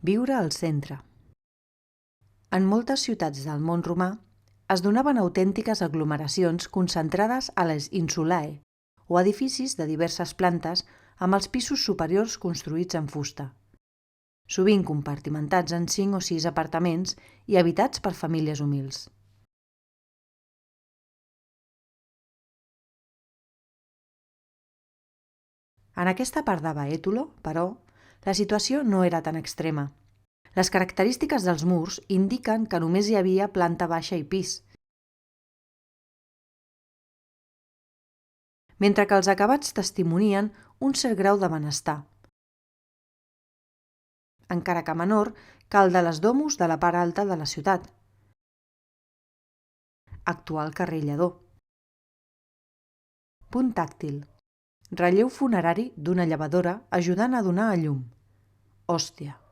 Viure al centre. En moltes ciutats del món romà es donaven autèntiques aglomeracions concentrades a les insulae, o edificis de diverses plantes amb els pisos superiors construïts en fusta, sovint compartimentats en 5 o 6 apartaments i habitats per famílies humils. En aquesta part de Baètulo, però, la situació no era tan extrema. Les característiques dels murs indiquen que només hi havia planta baixa i pis, mentre que els acabats testimonien un cert grau de benestar, encara que menor que el de les domus de la part alta de la ciutat, actual carrer Lledó. Punt tàctil. Relleu funerari d'una llevadora ajudant a donar a llum. Hòstia.